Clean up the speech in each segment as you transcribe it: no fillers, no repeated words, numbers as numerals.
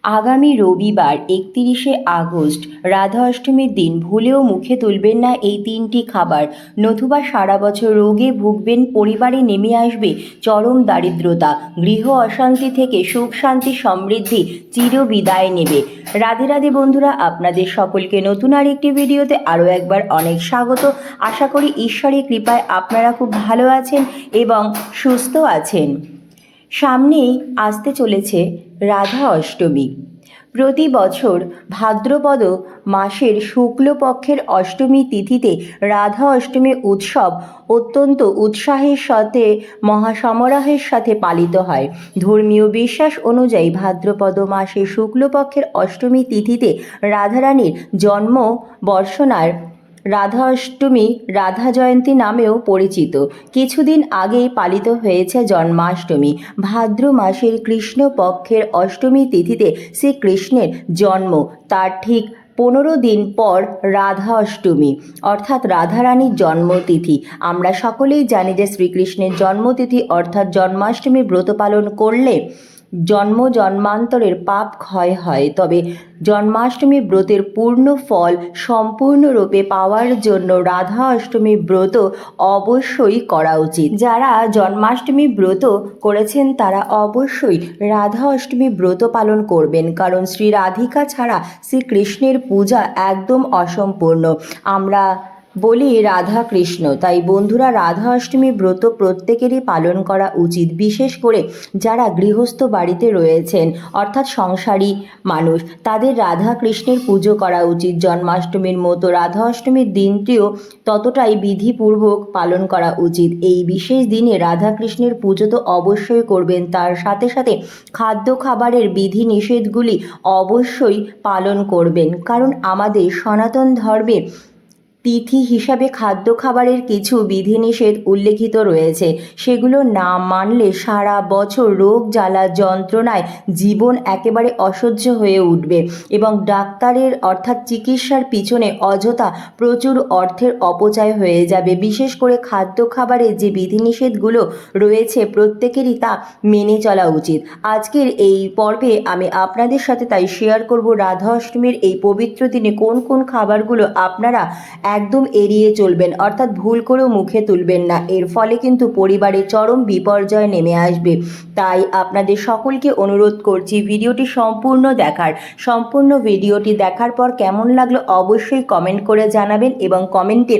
আগামী রবিবার ৩১শে আগস্ট রাধা অষ্টমীর দিন ভুলেও মুখে তুলবেন না এই তিনটি খাবার, নতুবা সারা বছর রোগে ভুগবেন, পরিবারে নেমে আসবে চরম দারিদ্রতা, গৃহ অশান্তি থেকে সুখ শান্তি সমৃদ্ধি চির বিদায় নেবে। রাধে রাধে বন্ধুরা, আপনাদের সকলকে নতুন আর একটি ভিডিওতে আরও একবার অনেক স্বাগত। আশা করি ঈশ্বরের কৃপায় আপনারা খুব ভালো আছেন এবং সুস্থ আছেন। সামনেই আসতে চলেছে রাধা অষ্টমী। প্রতি বছর ভাদ্রপদ মাসের শুক্লপক্ষের অষ্টমী তিথিতে রাধা অষ্টমী উৎসব অত্যন্ত উৎসাহের সাথে মহাসমারোহের সাথে পালিত হয়। ধর্মীয় বিশ্বাস অনুযায়ী ভাদ্রপদ মাসের শুক্লপক্ষের অষ্টমী তিথিতে রাধারানীর জন্ম বর্ষণার রাধা অষ্টমী রাধা জয়ন্তী নামেও পরিচিত। কিছুদিন আগেই পালিত হয়েছে জন্মাষ্টমী। ভাদ্র মাসের কৃষ্ণপক্ষের অষ্টমী তিথিতে শ্রীকৃষ্ণের জন্ম, তার ঠিক 15 দিন পর রাধা অষ্টমী অর্থাৎ রাধারানীর জন্মতিথি। আমরা সকলেই জানি যে শ্রীকৃষ্ণের জন্মতিথি অর্থাৎ জন্মাষ্টমী ব্রত পালন করলে জন্মান্তরের পাপ ক্ষয় হয়। তবে জন্মাষ্টমী ব্রতের পূর্ণ ফল সম্পূর্ণরূপে পাওয়ার জন্য রাধা অষ্টমী ব্রত অবশ্যই করা উচিত। যারা জন্মাষ্টমী ব্রত করেছেন তারা অবশ্যই রাধা অষ্টমী ব্রত পালন করবেন, কারণ শ্রী রাধিকা ছাড়া শ্রীকৃষ্ণের পূজা একদম অসম্পূর্ণ। আমরা বলি রাধা কৃষ্ণ, তাই বন্ধুরা রাধা অষ্টমী ব্রত প্রত্যেকেরই পালন করা উচিত। বিশেষ করে যারা গৃহস্থ বাড়িতে রয়েছেন অর্থাৎ সংসারী মানুষ, তাদের রাধা কৃষ্ণের পুজো করা উচিত। জন্মাষ্টমীর মতো রাধা অষ্টমীর দিনটিও ততটাই বিধিপূর্বক পালন করা উচিত। এই বিশেষ দিনে রাধা কৃষ্ণের পুজো তো অবশ্যই করবেন, তার সাথে সাথে খাদ্য খাবারের বিধি নিষেধগুলি অবশ্যই পালন করবেন, কারণ আমাদের সনাতন ধর্মে তিথি হিসাবে খাদ্য খাবারের কিছু বিধিনিষেধ উল্লেখিত রয়েছে। সেগুলো না মানলে সারা বছর রোগ জ্বালা যন্ত্রণায় জীবন একেবারে অসহ্য হয়ে উঠবে এবং ডাক্তারের অর্থাৎ চিকিৎসার পিছনে অযথা প্রচুর অর্থের অপচয় হয়ে যাবে। বিশেষ করে খাদ্য খাবারে যে বিধিনিষেধগুলো রয়েছে প্রত্যেকেরই তা মেনে চলা উচিত। আজকের এই পর্বে আমি আপনাদের সাথে তাই শেয়ার করব রাধা অষ্টমীর এই পবিত্র দিনে কোন কোন খাবারগুলো আপনারা একদম এড়িয়ে চলবেন, অর্থাৎ ভুল করেও মুখে তুলবেন না। এর ফলে কিন্তু পরিবারে চরম বিপর্যয় নেমে আসবে। তাই আপনাদের সকলকে অনুরোধ করছি ভিডিওটি সম্পূর্ণ ভিডিওটি দেখার পর কেমন লাগলো অবশ্যই কমেন্ট করে জানাবেন এবং কমেন্টে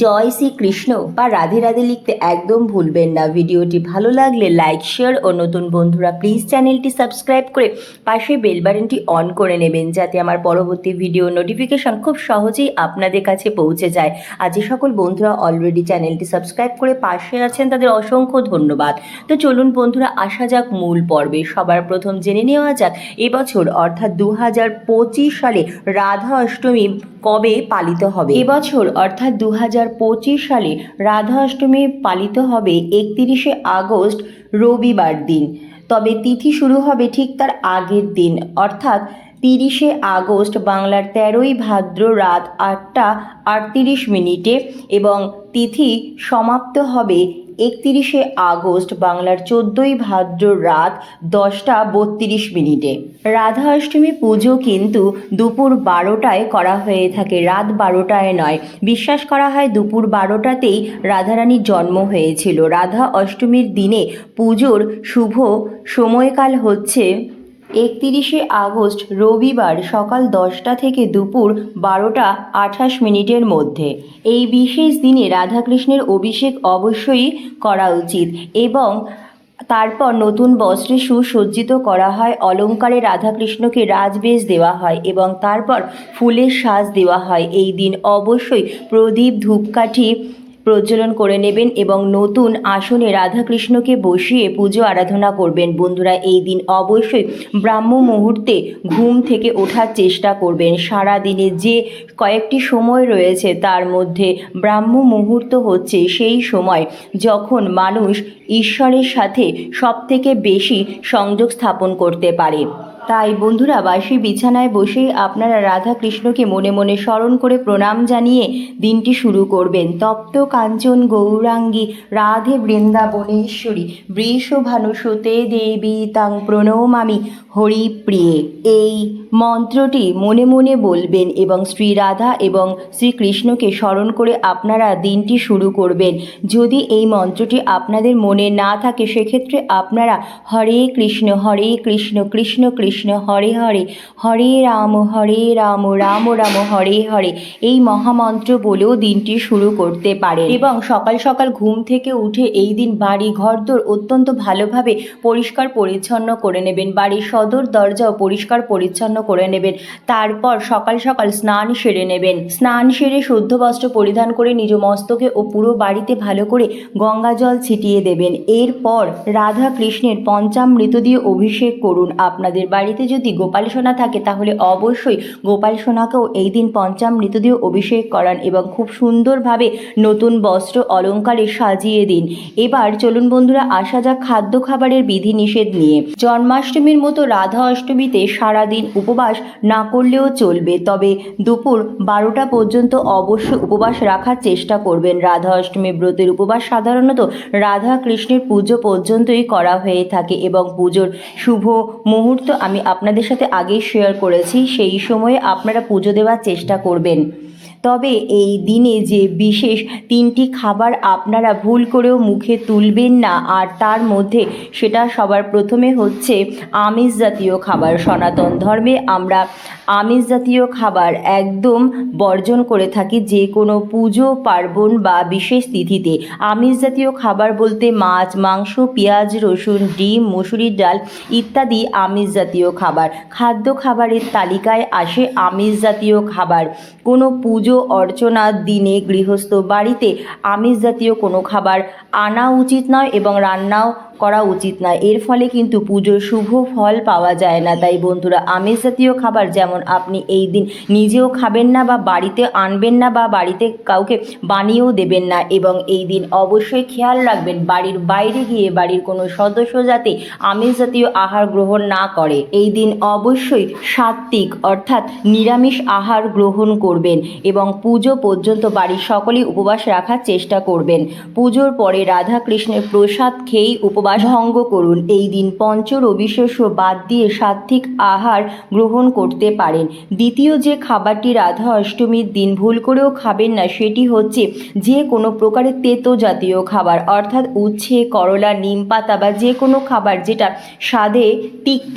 জয় শ্রীকৃষ্ণ বা রাধে রাধে লিখতে একদম ভুলবেন না। ভিডিওটি ভালো লাগলে লাইক শেয়ার ও নতুন বন্ধুরা প্লিজ চ্যানেলটি সাবস্ক্রাইব করে পাশে বেল বাটনটি অন করে নেবেন, যাতে আমার পরবর্তী ভিডিও নোটিফিকেশন খুব সহজেই আপনাদের কাছে পৌঁছে যায়। আর যে সকল বন্ধুরা অলরেডি চ্যানেলটি সাবস্ক্রাইব করে পাশে আছেন তাদের অসংখ্য ধন্যবাদ। তো চলুন বন্ধুরা আসা যাক মূল পর্বে। সবার প্রথম জেনে নেওয়া যাক এবছর অর্থাৎ 2025 সালে রাধা অষ্টমী কবে পালিত হবে। এবছর অর্থাৎ 2025 সালে রাধা অষ্টমী পালিত হবে 31শে আগস্ট রবিবার দিন। তবে তিথি শুরু হবে ঠিক তার আগের দিন অর্থাৎ 30শে আগস্ট বাংলার 13ই ভাদ্র রাত 8টা 38 মিনিটে এবং তিথি সমাপ্ত হবে 31শে আগস্ট বাংলার 14ই ভাদ্র রাত 10টা 32 মিনিটে। রাধা অষ্টমী পুজো কিন্তু দুপুর 12টায় করা হয়ে থাকে, রাত 12টায় নয়। বিশ্বাস করা হয় দুপুর 12টাতেই রাধারানীর জন্ম হয়েছিল। রাধা অষ্টমীর দিনে পুজোর শুভ সময়কাল হচ্ছে 31শে আগস্ট রবিবার সকাল 10টা থেকে দুপুর 12টা 28 মিনিটের মধ্যে। এই বিশেষ দিনে রাধাকৃষ্ণের অভিষেক অবশ্যই করা উচিত এবং তারপর নতুন বস্ত্রে সুসজ্জিত করা হয়, অলঙ্কারে রাধাকৃষ্ণকে রাজবেশ দেওয়া হয় এবং তারপর ফুলের সাজ দেওয়া হয়। এই দিন অবশ্যই প্রদীপ ধূপকাঠি প্রজ্বলন করে নেবেন এবং নতুন আসনে রাধাকৃষ্ণকে বসিয়ে পুজো আরাধনা করবেন। বন্ধুরা এই দিন অবশ্যই ব্রাহ্ম মুহূর্তে ঘুম থেকে ওঠার চেষ্টা করবেন। সারা দিনে যে কয়েকটি সময় রয়েছে তার মধ্যে ব্রাহ্ম মুহূর্ত হচ্ছে সেই সময় যখন মানুষ ঈশ্বরের সাথে সবথেকে বেশি সংযোগ স্থাপন করতে পারে। তাই বন্ধুরা বাসি বিছানায় বসেই আপনারা রাধা কৃষ্ণকে মনে মনে স্মরণ করে প্রণাম জানিয়ে দিনটি শুরু করবেন। তপ্ত কাঞ্চন গৌরাঙ্গী রাধে বৃন্দাবনেশ্বরী বৃষভানুসুতে দেবী তাং প্রণমামি হরিপ্রিয়ে। এই মন্ত্রটি মনে মনে বলবেন এবং শ্রী রাধা এবং শ্রীকৃষ্ণকে স্মরণ করে আপনারা দিনটি শুরু করবেন। যদি এই মন্ত্রটি আপনাদের মনে না থাকে সেক্ষেত্রে আপনারা হরে কৃষ্ণ কৃষ্ণ কৃষ্ণ হরে হরে হরে রাম রাম রাম হরে হরে এই মহামন্ত্র বলেও দিনটি শুরু করতে পারেন। এবং সকাল সকাল ঘুম থেকে উঠে এই দিন বাড়ি ঘরদোর অত্যন্ত ভালোভাবে পরিষ্কার পরিচ্ছন্ন করে নেবেন। বাড়ির সদর দরজাও পরিষ্কার পরিচ্ছন্ন করে নেবেন। তারপর সকাল সকাল স্নান সেরে নেবেন। স্নান সেরে শুদ্ধ বস্ত্র পরিধান করে নিজ মস্তকে ও পুরো বাড়িতে ভালো করে গঙ্গা জল ছিটিয়ে দেবেন। এরপর রাধা কৃষ্ণের পঞ্চামৃত দিয়ে অভিষেক করুন। আপনাদের বাড়িতে যদি গোপাল সোনা থাকে তাহলে অবশ্যই গোপাল সোনাকেও এই দিন পঞ্চামৃত দিয়ে অভিষেক করান এবং খুব সুন্দরভাবে নতুন বস্ত্র অলঙ্কারে সাজিয়ে দিন। এবার চলুন বন্ধুরা আসা যাক খাদ্য খাবারের বিধিনিষেধ নিয়ে। জন্মাষ্টমীর মতো রাধা অষ্টমীতে সারাদিন উপবাস না করলেও চলবে, তবে দুপুর 12টা পর্যন্ত অবশ্যই উপবাস রাখার চেষ্টা করবেন। রাধা অষ্টমী ব্রতের উপবাস সাধারণত রাধা কৃষ্ণের পুজো পর্যন্তই করা হয়ে থাকে এবং পুজোর শুভ মুহূর্ত আমি আপনাদের সাথে আগেই শেয়ার করেছি। সেই সময়ে আপনারা পুজো দেওয়ার চেষ্টা করবেন। তবে এই দিনে যে বিশেষ 3টি খাবার আপনারা ভুল করেও মুখে তুলবেন না, আর তার মধ্যে সেটা সবার প্রথমে হচ্ছে আমিষ জাতীয় খাবার। সনাতন ধর্মে আমরা আমিষ জাতীয় খাবার একদম বর্জন করে থাকি। যে কোনো পুজো পার্বণ বা বিশেষ তিথিতে আমিষ জাতীয় খাবার বলতে মাছ, মাংস, পেঁয়াজ, রসুন, ডিম, মুসুরির ডাল ইত্যাদি আমিষ জাতীয় খাবার। খাদ্য খাবারের তালিকায় আসে আমিষ জাতীয় খাবার। কোনো পুজো অর্চনার দিনে গৃহস্থ বাড়িতে আমিষ জাতীয় কোনো খাবার আনা উচিত নয় এবং রান্নাও করা উচিত নয়। এর ফলে কিন্তু পুজোর শুভ ফল পাওয়া যায় না। তাই বন্ধুরা আমিষ জাতীয় খাবার যেমন আপনি এই দিন নিজেও খাবেন না বা বাড়িতে আনবেন না বা বাড়িতে কাউকে বানিয়েও দেবেন না। এবং এই দিন অবশ্যই খেয়াল রাখবেন বাড়ির বাইরে গিয়ে বাড়ির কোনো সদস্য যাতে আমিষ জাতীয় আহার গ্রহণ না করে। এই দিন অবশ্যই সাত্ত্বিক অর্থাৎ নিরামিষ আহার গ্রহণ করবেন এবং পুজো পর্যন্ত বাড়ির সকলেই উপবাস রাখার চেষ্টা করবেন। পুজোর পরে রাধা কৃষ্ণের প্রসাদ খেয়েই উপবাস ভঙ্গ করুন। এই দিন পঞ্চ রবিশস্য বাদ দিয়ে সাত্ত্বিক আহার গ্রহণ করতে পারেন। দ্বিতীয় যে খাবারটি রাধা অষ্টমীর দিন ভুল করেও খাবেন না সেটি হচ্ছে যে কোনো প্রকারের তেতো জাতীয় খাবার, অর্থাৎ উচ্ছে, করলা, নিম পাতা বা যে কোনো খাবার যেটা স্বাদে তিক্ত।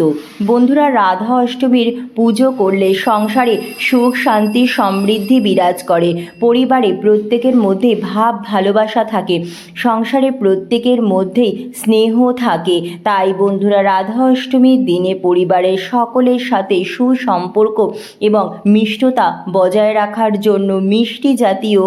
বন্ধুরা রাধা অষ্টমীর পুজো করলে সংসারে সুখ শান্তি সমৃদ্ধি বিরাজ করে। পরিবারে প্রত্যেকের মধ্যে ভাব ভালোবাসা থাকে, সংসারে প্রত্যেকের মধ্যেই স্নেহ থাকে। তাই বন্ধুরা রাধা অষ্টমীর দিনে পরিবারের সকলের সাথে সুসম্পর্ক এবং মিষ্টতা বজায় রাখার জন্য মিষ্টি জাতীয়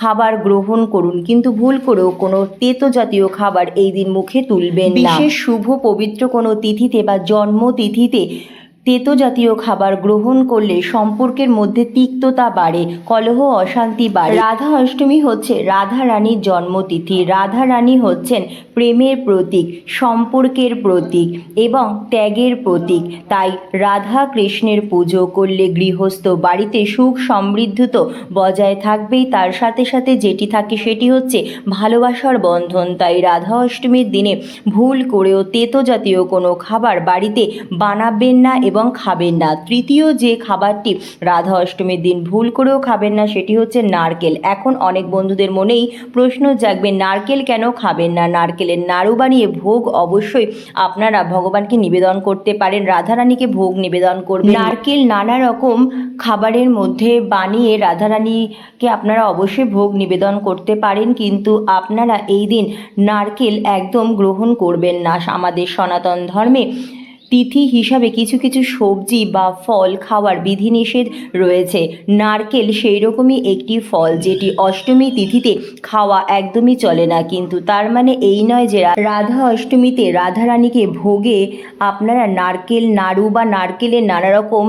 খাবার গ্রহণ করুন, কিন্তু ভুল করেও কোনো তেতো জাতীয় খাবার এই দিন মুখে তুলবেন না। বিশেষ শুভ পবিত্র কোনো তিথিতে বা জন্মতিথিতে তেতো জাতীয় খাবার গ্রহণ করলে সম্পর্কের মধ্যে তিক্ততা বাড়ে, কলহ অশান্তি বাড়ে। রাধা অষ্টমী হচ্ছে রাধা রানীর জন্মতিথি। রাধা রানী হচ্ছেন প্রেমের প্রতীক, সম্পর্কের প্রতীক এবং ত্যাগের প্রতীক। তাই রাধা কৃষ্ণের পুজো করলে গৃহস্থ বাড়িতে সুখ সমৃদ্ধি তো বজায় থাকবেই, তার সাথে সাথে যেটি থাকে সেটি হচ্ছে ভালোবাসার বন্ধন। তাই রাধা অষ্টমীর দিনে ভুল করেও তেতো জাতীয় কোনো খাবার বাড়িতে বানাবেন না এবং খাবেন না। তৃতীয় যে খাবারটি রাধা অষ্টমীর দিন ভুল করেও খাবেন না সেটি হচ্ছে নারকেল। এখন অনেক বন্ধুদের মনেই প্রশ্ন জাগবে নারকেল কেন খাবেন না। নারকেলের নাড়ু বানিয়ে ভোগ অবশ্যই আপনারা ভগবানকে নিবেদন করতে পারেন, রাধারানীকে ভোগ নিবেদন করবেন। নারকেল নানা রকম খাবারের মধ্যে বানিয়ে রাধারানীকে আপনারা অবশ্যই ভোগ নিবেদন করতে পারেন, কিন্তু আপনারা এই দিন নারকেল একদম গ্রহণ করবেন না। আমাদের সনাতন ধর্মে তিথি হিসাবে কিছু কিছু সবজি বা ফল খাওয়ার বিধিনিষেধ রয়েছে। নারকেল সেই রকমই একটি ফল যেটি অষ্টমী তিথিতে খাওয়া একদমই চলে না, কিন্তু তার মানে এই নয় যে রাধা অষ্টমীতে রাধারানীকে ভোগে আপনারা নারকেল নাড়ু বা নারকেলের নানা রকম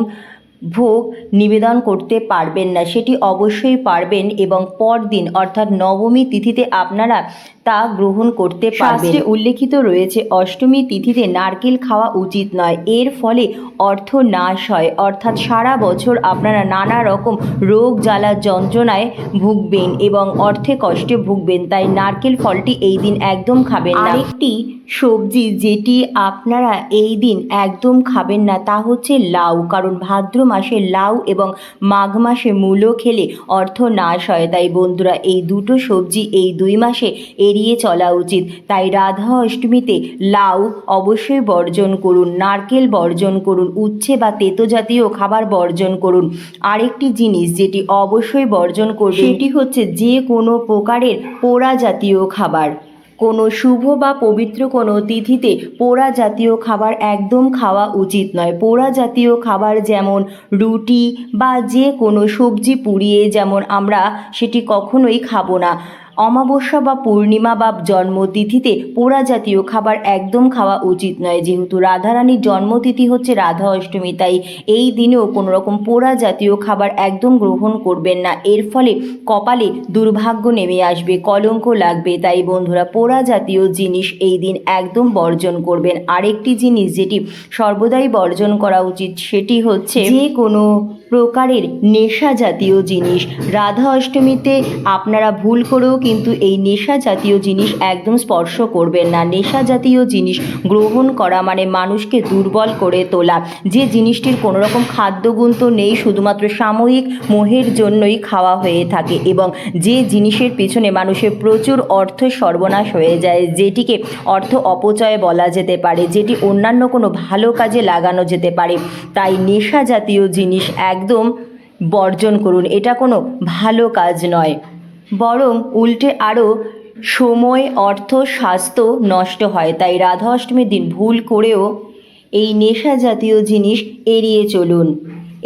ভোগ নিবেদন করতে পারবেন না, সেটি অবশ্যই পারবেন এবং পরদিন অর্থাৎ নবমী তিথিতে আপনারা তা গ্রহণ করতে পারবেন। শাস্ত্রে উল্লেখিত রয়েছে অষ্টমী তিথিতে নারকেল খাওয়া উচিত নয়, এর ফলে অর্থ নাশ হয়, অর্থাৎ সারা বছর আপনারা নানা রকম রোগ জ্বালা যন্ত্রণায় ভুগবেন এবং অর্থে কষ্টে ভুগবেন, তাই নারকেল ফলটি এই দিন একদম খাবেন না। আরেকটি সবজি যেটি আপনারা এই দিন একদম খাবেন না তা হচ্ছে লাউ, কারণ ভাদ্র মাসে লাউ এবং মাঘ মাসে মূলো খেলে অর্থ নাশ হয়, তাই বন্ধুরা এই দুটো সবজি এই 2 মাসে এড়িয়ে চলা উচিত। তাই রাধা অষ্টমীতে লাউ অবশ্যই বর্জন করুন, নারকেল বর্জন করুন, উচ্ছে বা তেতো জাতীয় খাবার বর্জন করুন। আরেকটি জিনিস যেটি অবশ্যই বর্জন করবে সেটি হচ্ছে যে কোনো প্রকারের পোড়া জাতীয় খাবার। কোনো শুভ বা পবিত্র কোনো তিথিতে পোড়া জাতীয় খাবার একদম খাওয়া উচিত নয়। পোড়া জাতীয় খাবার যেমন রুটি বা যে কোনো সবজি পুড়িয়ে যেমন আমরা সেটি কখনোই খাবো না। অমাবস্যা বা পূর্ণিমা বা জন্মতিথিতে পোড়া জাতীয় খাবার একদম খাওয়া উচিত নয়। যেহেতু রাধারানীর জন্মতিথি হচ্ছে রাধা অষ্টমী, তাই এই দিনেও কোনো রকম পোড়া জাতীয় খাবার একদম গ্রহণ করবেন না, এর ফলে কপালে দুর্ভাগ্য নেমে আসবে, কলঙ্ক লাগবে। তাই বন্ধুরা পোড়া জাতীয় জিনিস এই দিন একদম বর্জন করবেন। আরেকটি জিনিস যেটি সর্বদাই বর্জন করা উচিত সেটি হচ্ছে যে কোনো প্রকারের নেশা জাতীয় জিনিস। রাধা অষ্টমীতে আপনারা ভুল করেও কিন্তু এই নেশা জাতীয় জিনিস একদম স্পর্শ করবেন না। নেশা জাতীয় জিনিস গ্রহণ করা মানে মানুষকে দুর্বল করে তোলা। যে জিনিসটির কোনো রকম খাদ্যগুণ তো নেই, শুধুমাত্র সাময়িক মোহের জন্যই খাওয়া হয়ে থাকে এবং যে জিনিসের পেছনে মানুষের প্রচুর অর্থ সর্বনাশ হয়ে যায়, যেটিকে অর্থ অপচয় বলা যেতে পারে, যেটি অন্যান্য কোনো ভালো কাজে লাগানো যেতে পারে। তাই নেশা জাতীয় জিনিস একদম বর্জন করুন, এটা কোনো ভালো কাজ নয়, বরং উল্টে আরও সময়, অর্থ, স্বাস্থ্য নষ্ট হয়। তাই রাধা অষ্টমীর দিন ভুল করেও এই নেশা জাতীয় জিনিস এড়িয়ে চলুন।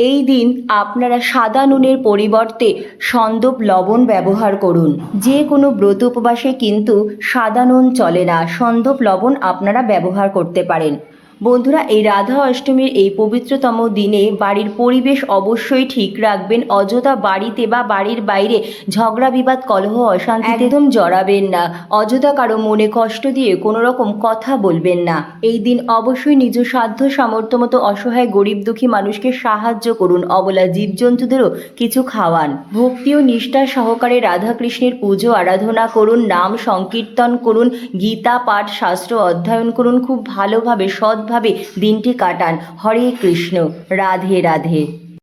এই দিন আপনারা সাদা নুনের পরিবর্তে সন্দপ লবণ ব্যবহার করুন। যে কোনো ব্রত উপবাসে কিন্তু সাদা নুন চলে না, সন্দপ লবণ আপনারা ব্যবহার করতে পারেন। বন্ধুরা এই রাধা অষ্টমীর এই পবিত্রতম দিনে বাড়ির পরিবেশ অবশ্যই ঠিক রাখবেন। অযথা বাড়িতে বা বাড়ির বাইরে ঝগড়া বিবাদ কলহ অশান্তি একদম জড়াবেন না। অযথা কারো মনে কষ্ট দিয়ে কোনো রকম কথা বলবেন না। এই দিন অবশ্যই নিজ সাধ্য সামর্থ্য মতো অসহায় গরিব দুঃখী মানুষকে সাহায্য করুন, অবলা জীবজন্তুদেরও কিছু খাওয়ান। ভক্তি ও নিষ্ঠা সহকারে রাধাকৃষ্ণের পুজো আরাধনা করুন, নাম সংকীর্তন করুন, গীতা পাঠ শাস্ত্র অধ্যয়ন করুন, খুব ভালোভাবে সৎভাবে দিনটি কাটান। হরে কৃষ্ণ, রাধে রাধে।